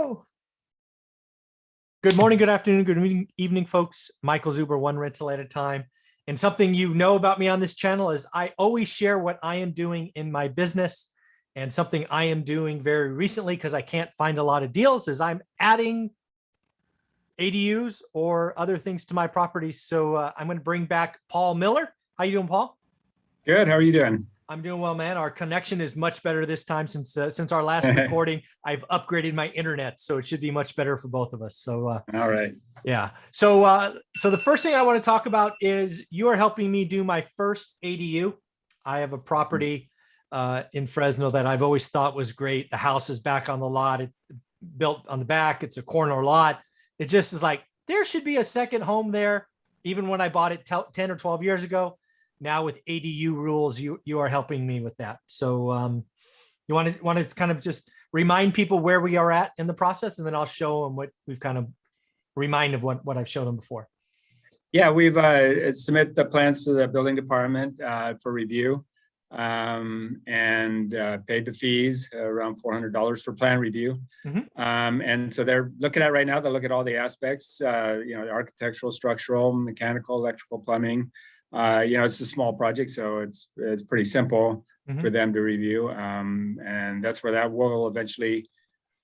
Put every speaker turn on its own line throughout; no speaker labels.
go. Good morning, good afternoon, good evening, folks. Michael Zuber, one rental at a time. And something you know about me on this channel is I always share what I am doing in my business. And something I am doing very recently, because I can't find a lot of deals, is I'm adding ADUs or other things to my properties. So I'm going to bring back Paul Miller. How you doing, Paul?
Good. How are you doing?
I'm doing well, man. Our connection is much better this time since our last recording. I've upgraded my internet, so it should be much better for both of us. So,
all right.
Yeah. So, so the first thing I want to talk about is you are helping me do my first ADU. I have a property in Fresno that I've always thought was great. The house is back on the lot. It built on the back. It's a corner lot. It just is like, there should be a second home there. Even when I bought it 10 or 12 years ago. Now with ADU rules, you are helping me with that. So you want to kind of just remind people where we are at in the process, and then I'll show them what we've kind of remind of what I've showed them before.
Yeah, we've submit the plans to the building department for review, and paid the fees, around $400 for plan review. And so they're looking at right now. They'll look at all the aspects, the architectural, structural, mechanical, electrical, plumbing. It's a small project, so it's pretty simple for them to review. And that's where that will eventually,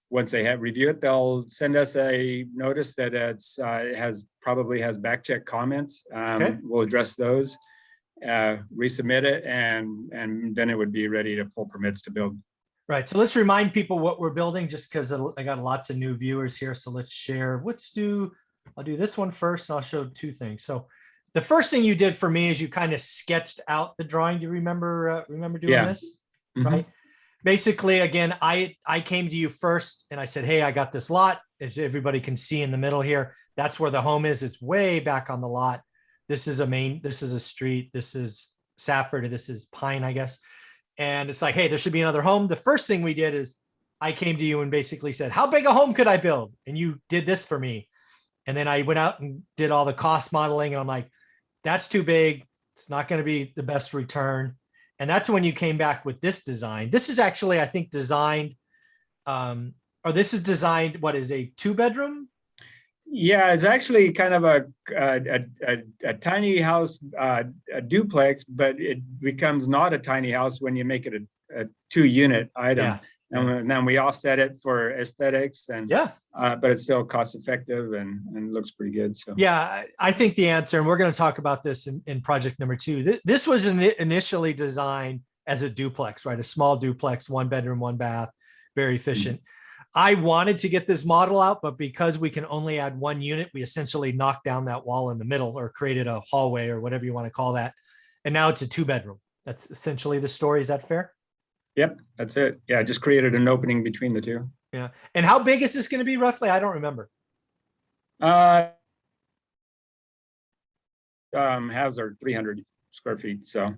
once they have reviewed it, they'll send us a notice that it probably has back check comments. We'll address those, resubmit it, and then it would be ready to pull permits to build.
Right. So let's remind people what we're building, just because I got lots of new viewers here. So let's share. I'll do this one first, and I'll show two things. So the first thing you did for me is you kind of sketched out the drawing. Do you remember doing this? Right. Basically, again, I came to you first and I said, hey, I got this lot. As everybody can see in the middle here, that's where the home is. It's way back on the lot. This is a street. This is Safford, or this is Pine, I guess. And it's like, hey, there should be another home. The first thing we did is I came to you and basically said, how big a home could I build? And you did this for me. And then I went out and did all the cost modeling. And I'm like, that's too big. It's not going to be the best return. And that's when you came back with this design. This is actually, I think, designed, this is designed, what is a 2-bedroom?
Yeah, it's actually kind of a tiny house, a duplex, but it becomes not a tiny house when you make it a 2-unit item.
Yeah.
And then we offset it for aesthetics, and but it's still cost effective and looks pretty good. So
yeah, I think the answer, and we're going to talk about this in project number 2. This was initially designed as a duplex, right? A small duplex, 1 bedroom, 1 bath, very efficient. I wanted to get this model out, but because we can only add 1 unit, we essentially knocked down that wall in the middle, or created a hallway, or whatever you want to call that. And now it's a 2-bedroom. That's essentially the story. Is that fair?
Yep, that's it. Yeah, just created an opening between the two.
Yeah. And how big is this going to be roughly? I don't remember.
Halves are 300 square feet. So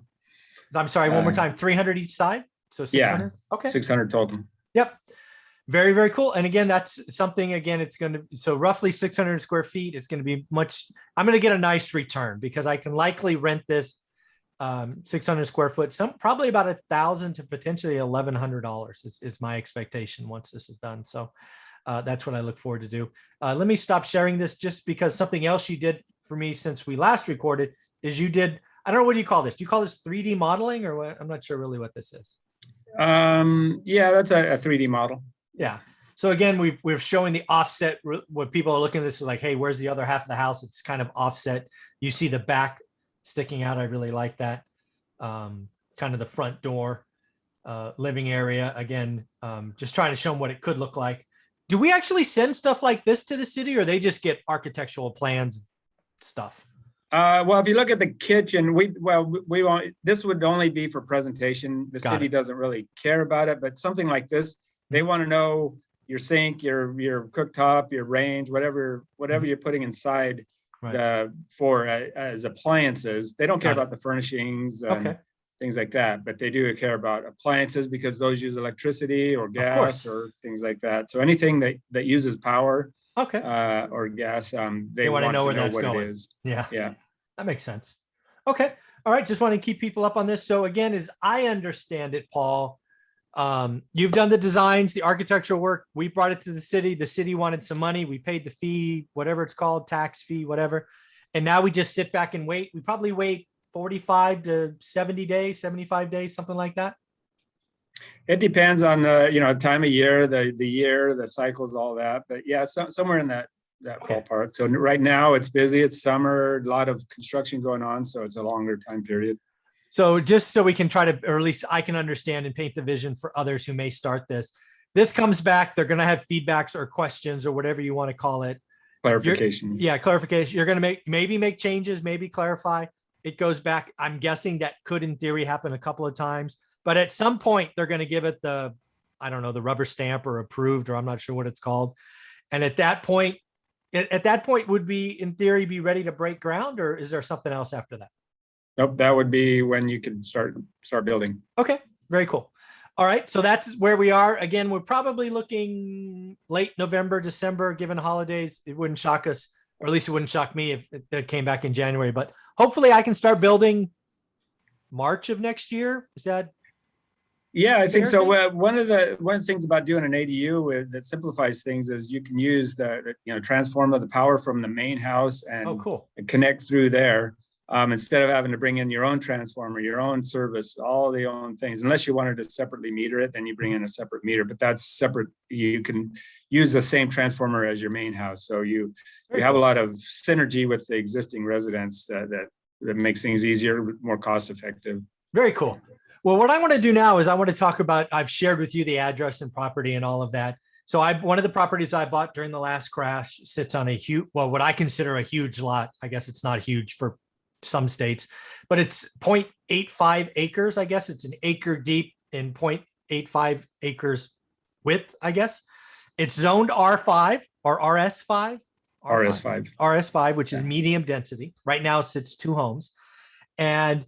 I'm sorry, one more time, 300 each side. So 600.
Yeah,
okay.
600 total.
Yep. Very, very cool. And again, that's something, again, it's going to, so roughly 600 square feet. It's going to be I'm going to get a nice return, because I can likely rent this 600 square foot, probably about $1,000 to potentially $1,100 is my expectation once this is done. So that's what I look forward to do. Let me stop sharing this, just because something else you did for me since we last recorded is you did, I don't know, what do you call this? Do you call this 3D modeling, or what? I'm not sure really what this is.
Yeah, that's a 3D model.
Yeah. So again, we're showing the offset. When people are looking at this, is like, hey, where's the other half of the house? It's kind of offset. You see the back sticking out. I really like that. Kind of the front door, living area. Again, just trying to show them what it could look like. Do we actually send stuff like this to the city, or they just get architectural plans stuff?
Well, if you look at the kitchen, we won't. This would only be for presentation. The city doesn't really care about it, but something like this, they want to know your sink, your cooktop, your range, whatever you're putting inside. Right. As appliances. They don't care about the furnishings and things like that, but they do care about appliances, because those use electricity or gas or things like that. So anything that uses power or gas, they want to know where that's going. It is.
Yeah, that makes sense. Okay. All right. Just want to keep people up on this. So again, as I understand it, Paul, You've done the designs, the architectural work. We brought it to the city. The city wanted some money. We paid the fee, whatever it's called, tax fee, whatever. And now we just sit back and wait. We probably wait 45 to 70 days, 75 days, something like that.
It depends on the time of year, the year, the cycles, all that. But yeah, somewhere in that
Okay.
ballpark. So right now it's busy. It's summer, a lot of construction going on, so it's a longer time period.
So just so we can try to, or at least I can understand and paint the vision for others who may start this. This comes back, they're going to have feedbacks or questions or whatever you want to call it.
Clarifications.
Yeah, clarification. You're going to maybe make changes, maybe clarify. It goes back. I'm guessing that could, in theory, happen a couple of times. But at some point, they're going to give it the, I don't know, the rubber stamp or approved, or I'm not sure what it's called. And at that point, would we, in theory, be ready to break ground, or is there something else after that?
Nope, that would be when you could start building.
Okay, very cool. All right, so that's where we are. Again, we're probably looking late November, December, given holidays. It wouldn't shock us, or at least it wouldn't shock me if it came back in January. But hopefully I can start building March of next year. Is that?
Yeah, I think so. One of the things about doing an ADU that simplifies things is you can use the transform of the power from the main house and
cool.
connect through there. Instead of having to bring in your own transformer, your own service, all the own things, unless you wanted to separately meter it, then you bring in a separate meter, but that's separate. You can use the same transformer as your main house. So you have a lot of synergy with the existing residents that makes things easier, more cost effective.
Very cool. Well, what I want to do now is I want to talk about, I've shared with you the address and property and all of that. So one of the properties I bought during the last crash sits on a huge, well, what I consider a huge lot. I guess it's not huge for some states, but it's 0.85 acres. I guess it's an acre deep and 0.85 acres width, I guess. It's zoned R5 or RS5. RS5, which is medium density. Right now sits 2 homes. And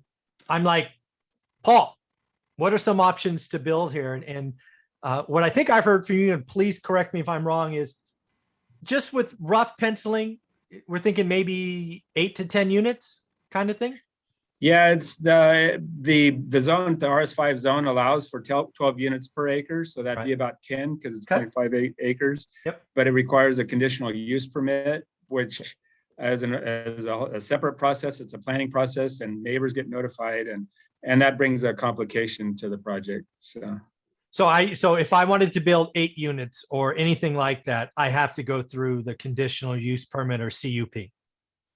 I'm like, Paul, what are some options to build here? And what I think I've heard from you, and please correct me if I'm wrong, is just with rough penciling, we're thinking maybe 8 to 10 units kind of thing.
Yeah, it's the zone, the RS5 zone allows for 12 units per acre. So that'd be about 10 because it's 0.58 acres.
Yep.
But it requires a conditional use permit, which as a separate process. It's a planning process and neighbors get notified and that brings a complication to the project. So
if I wanted to build 8 units or anything like that, I have to go through the conditional use permit or CUP.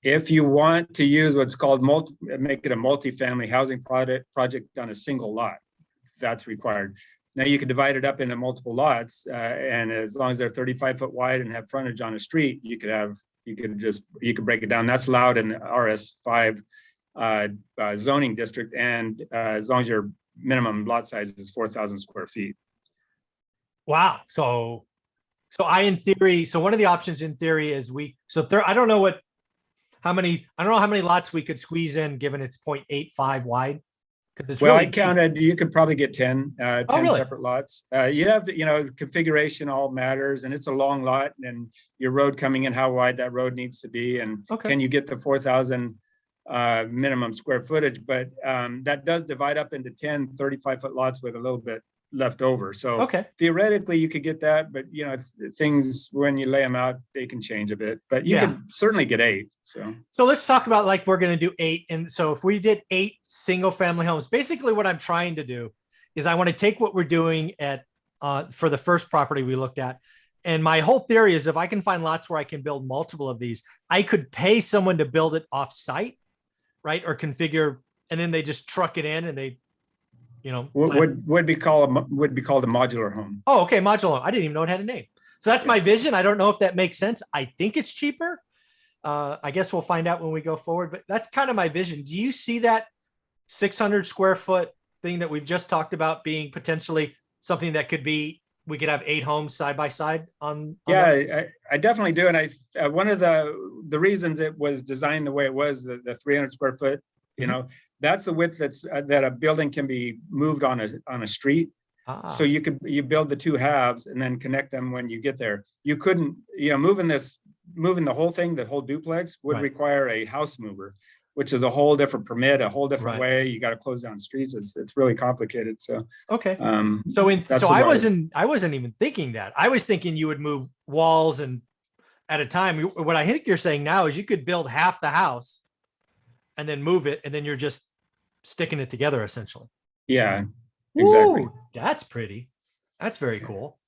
If you want to use what's called make it a multifamily housing project on a single lot, that's required. Now you can divide it up into multiple lots, and as long as they're 35 foot wide and have frontage on a street, you could break it down. That's allowed in the RS5 zoning district, and as long as your minimum lot size is 4,000 square feet.
Wow. So one of the options in theory is I don't know how many lots we could squeeze in given it's 0.85 wide.
I counted, you could probably get 10
really?
separate lots. You have to, configuration all matters, and it's a long lot, and your road coming in, how wide that road needs to be, and can you get the 4,000 minimum square footage, but that does divide up into 10 35-foot lots with a little bit left over. So theoretically you could get that, but things, when you lay them out, they can change a bit, but you can certainly get 8. So
let's talk about, like, we're going to do 8. And so if we did 8 single family homes, basically what I'm trying to do is I want to take what we're doing at for the first property we looked at. And my whole theory is if I can find lots where I can build multiple of these, I could pay someone to build it off site, right? Or configure, and then they just truck it in and they,
would be called a modular home.
Oh, okay. Modular. I didn't even know it had a name. So that's my vision. I don't know if that makes sense. I think it's cheaper. I guess we'll find out when we go forward, but that's kind of my vision. Do you see that 600 square foot thing that we've just talked about being potentially something that we could have 8 homes side by side on?
I definitely do. And one of the reasons it was designed the way it was, the 300 square foot, that's the width that a building can be moved on a street. So you build the 2 halves and then connect them when you get there. You couldn't, moving the whole thing, the whole duplex would require a house mover. which is a whole different permit, a whole different
Right.
way. You got to close down streets. It's really complicated. So,
Okay.
that's
I
about
wasn't even thinking that. I was thinking you would move walls and at a time. What I think you're saying now is you could build half the house and then move it, and then you're just sticking it together essentially.
Yeah, exactly.
Ooh, that's pretty. That's very cool.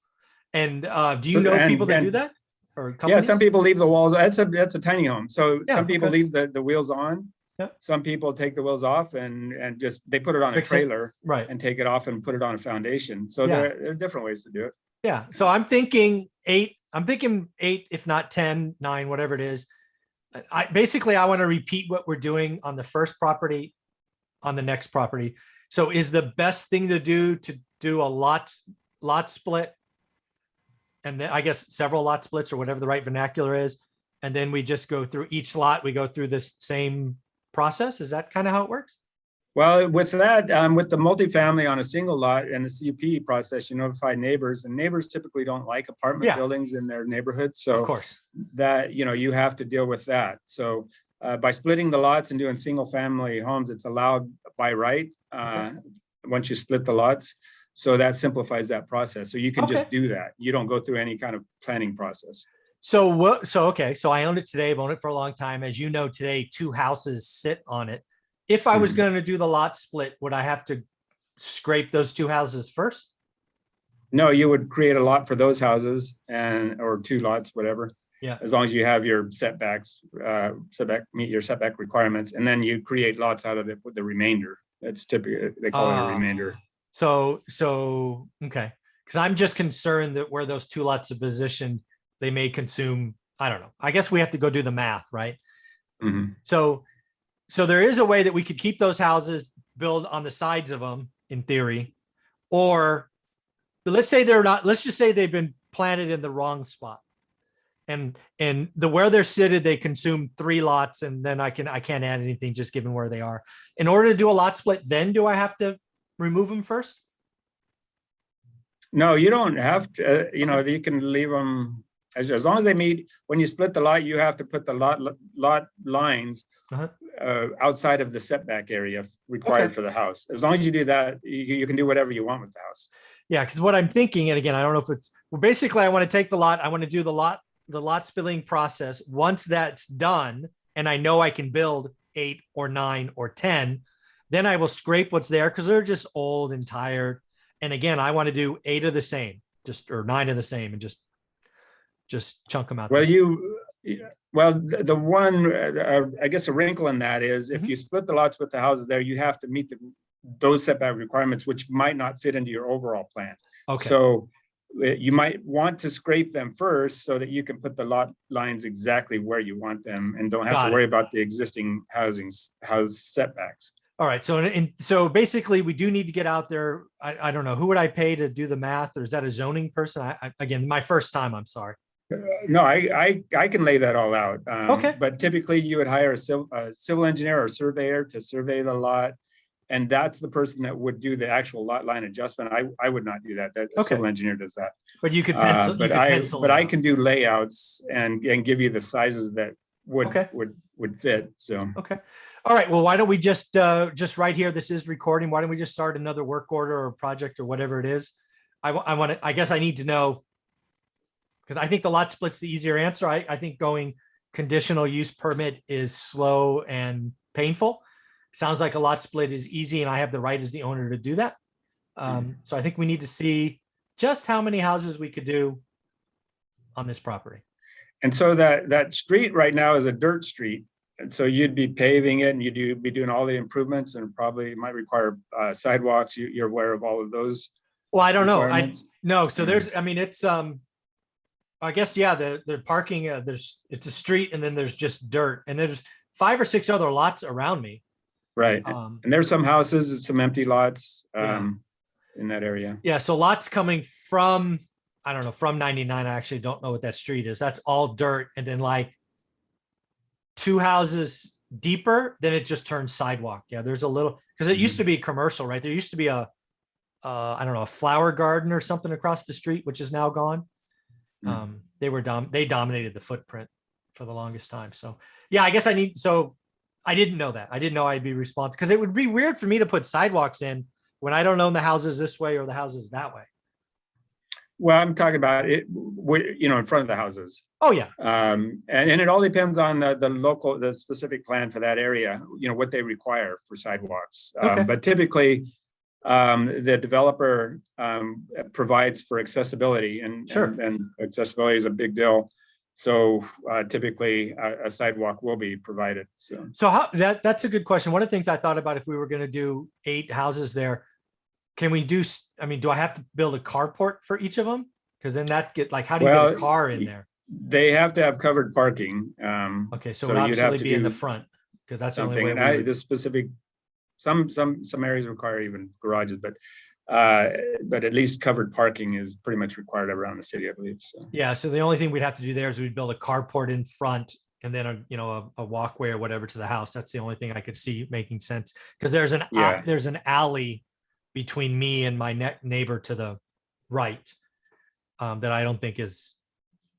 And do you
So,
know
and-
people that
and-
do that? Or
Yeah,
companies?
some people leave the walls. That's a tiny home. So
Yeah,
some people
okay.
leave the wheels on.
Yeah.
Some people take the wheels off and just they put it on a
Fix it.
trailer
Right.
and take it off and put it on a foundation. So
Yeah.
there are different ways to do it.
Yeah. So I'm thinking 8. I'm thinking 8, if not 10, 9, whatever it is. I want to repeat what we're doing on the first property on the next property. So is the best thing to do a lot split? And then I guess several lot splits or whatever the right vernacular is. And then we just go through each lot. We go through this same process. Is that kind of how it works?
Well, with that, with the multifamily on a single lot and the CUP process, you notify neighbors, and neighbors typically don't like apartment
Yeah.
buildings in their neighborhood.
Of
So
course.
that, you have to deal with that. So by splitting the lots and doing single family homes, it's allowed by right once you split the lots. So that simplifies that process. So you can just do that. You don't go through any kind of planning process.
Okay. So I owned it today. I've owned it for a long time. As you know, today, 2 houses sit on it. If I was going to do the lot split, would I have to scrape those 2 houses first?
No, you would create a lot for those houses or 2 lots, whatever.
Yeah.
As long as you have your setbacks, meet your setback requirements, and then you create lots out of it with the remainder. That's typically, they call it a remainder.
So, okay. Because I'm just concerned that where those 2 lots are positioned, they may consume, I don't know. I guess we have to go do the math, right?
Mhm.
So there is a way that we could keep those houses, build on the sides of them in theory, but let's say they're not, let's just say they've been planted in the wrong spot. And where they're seated, they consume 3 lots, and then I can't add anything just given where they are. In order to do a lot split, then do I have to remove them first?
No, you don't have to, you can leave them as long as they meet. When you split the lot, you have to put the lot lines outside of the setback area required for the house. As long as you do that, you can do whatever you want with the house.
Yeah, because what I'm thinking, and again, I don't know if basically I want to take the lot, I want to do the lot splitting process. Once that's done, and I know I can build 8 or 9 or 10, then I will scrape what's there because they're just old and tired. And again, I want to do 8 of the same, or 9 of the same, and just chunk them out.
Well, the one, I guess a wrinkle in that is if you split the lots with the houses there, you have to meet those setback requirements, which might not fit into your overall plan.
Okay.
So you might want to scrape them first so that you can put the lot lines exactly where you want them and don't have to worry about the existing house setbacks. All
right. So basically we do need to get out there. I don't know, who would I pay to do the math, or is that a zoning person? Again, my first time, I'm sorry.
No, I can lay that all out.
Okay.
But typically you would hire a civil engineer or surveyor to survey the lot. And that's the person that would do the actual lot line adjustment. I would not do that. A civil engineer does that.
But you could pencil.
But I can do layouts and give you the sizes that would fit. So.
Okay. All right. Well, why don't we just right here, this is recording. Why don't we just start another work order or project or whatever it is? I guess I need to know, because I think the lot split's the easier answer. I think going conditional use permit is slow and painful. Sounds like a lot split is easy, and I have the right as the owner to do that. So I think we need to see just how many houses we could do on this property.
And so that street right now is a dirt street. And so you'd be paving it, and you'd be doing all the improvements, and probably might require sidewalks. You're aware of all of those?
Well, I don't know. No. So it's, I guess, yeah, the parking, it's a street, and then there's just dirt, and there's 5 or 6 other lots around me.
Right. And there's some houses and some empty lots in that area.
Yeah. So lots coming from, I don't know, from 99. I actually don't know what that street is. That's all dirt. And then like 2 houses deeper, then it just turns sidewalk. Yeah. There's a little, because it used to be commercial, right? There used to be I don't know, a flower garden or something across the street, which is now gone. They dominated the footprint for the longest time. So yeah, I guess I didn't know that. I didn't know I'd be responsible, because it would be weird for me to put sidewalks in when I don't own the houses this way or the houses that way.
Well, I'm talking about it, in front of the houses.
Oh yeah.
And it all depends on the specific plan for that area, what they require for sidewalks.
Okay.
But typically, the developer provides for accessibility, and,
Sure.
and accessibility is a big deal. So typically a sidewalk will be provided.
So that's a good question. One of the things I thought about, if we were going to do 8 houses there, can we do, I mean, do I have to build a carport for each of them? Because then that how do you get a car in there?
They have to have covered parking.
Okay, so it would obviously be in the front, because that's the only way.
The specific, some areas require even garages, but at least covered parking is pretty much required around the city, I believe. So
yeah, so the only thing we'd have to do there is we'd build a carport in front, and then a walkway or whatever to the house. That's the only thing I could see making sense, because there's an alley between me and my neighbor to the right that I don't think is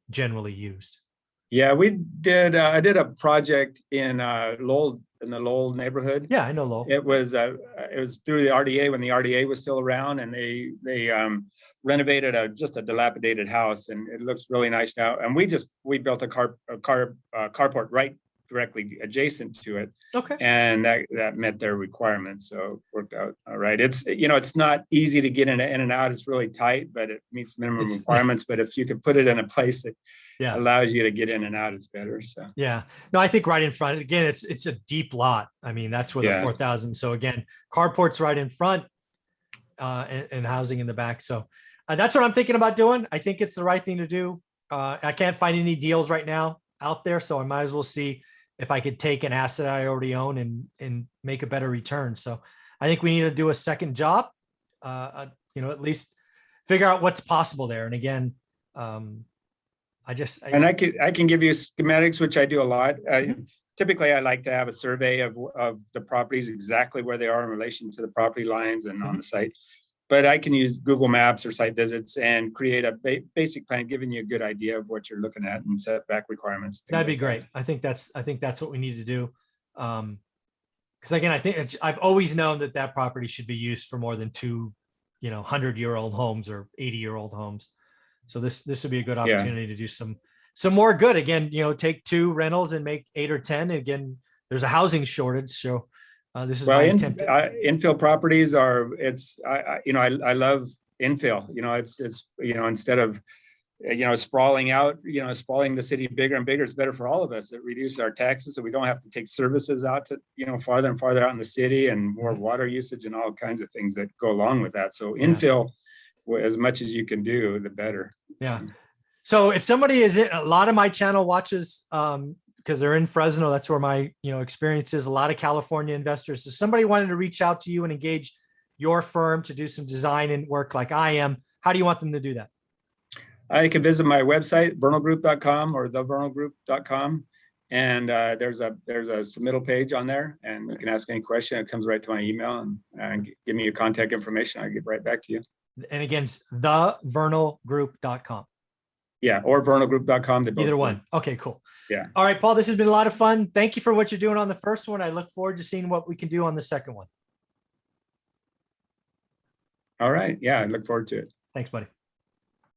generally used.
Yeah, I did a project in Lowell, in the Lowell neighborhood.
Yeah, I know Lowell.
It was through the RDA, when the RDA was still around, and they renovated just a dilapidated house, and it looks really nice now. And we built a carport right directly adjacent to it.
Okay.
And that met their requirements, so it worked out all right. It's not easy to get in and out. It's really tight, but it meets minimum requirements. But if you could put it in a place that allows you to get in and out, it's better. So
yeah, no, I think right in front. Again, it's a deep lot. I mean, that's where the 4,000. So again, carports right in front, and housing in the back. So that's what I'm thinking about doing. I think it's the right thing to do. I can't find any deals right now out there, so I might as well see if I could take an asset I already own and make a better return. So I think we need to do a second job, at least figure out what's possible there. And again, I
can give you schematics, which I do a lot. Typically, I like to have a survey of the properties, exactly where they are in relation to the property lines and on the site. But I can use Google Maps or site visits and create a basic plan, giving you a good idea of what you're looking at and setback requirements.
That'd be great. I think that's what we need to do. Because again, I think I've always known that property should be used for more than 2, 100-year-old homes or 80-year-old homes. So this would be a good opportunity to do some more good. Again, take 2 rentals and make 8 or 10. Again, there's a housing shortage, so this is
infill properties are. I love infill. It's instead of sprawling out, sprawling the city bigger and bigger, it's better for all of us. It reduces our taxes, so we don't have to take services out to farther and farther out in the city, and more water usage and all kinds of things that go along with that. So infill, as much as you can do, the better.
Yeah. So if somebody is a lot of my channel watches, because they're in Fresno, that's where my experience is. A lot of California investors. So somebody wanted to reach out to you and engage your firm to do some design and work like I am. How do you want them to do that?
I can visit my website, vernalgroup.com or thevernalgroup.com. And there's a submittal page on there, and you can ask any question. It comes right to my email, and give me your contact information. I'll get right back to you.
And again, thevernalgroup.com.
Yeah, or vernalgroup.com.
Either one. Okay, cool.
Yeah.
All right, Paul, this has been a lot of fun. Thank you for what you're doing on the first one. I look forward to seeing what we can do on the second one.
All right. Yeah, I look forward to it.
Thanks, buddy.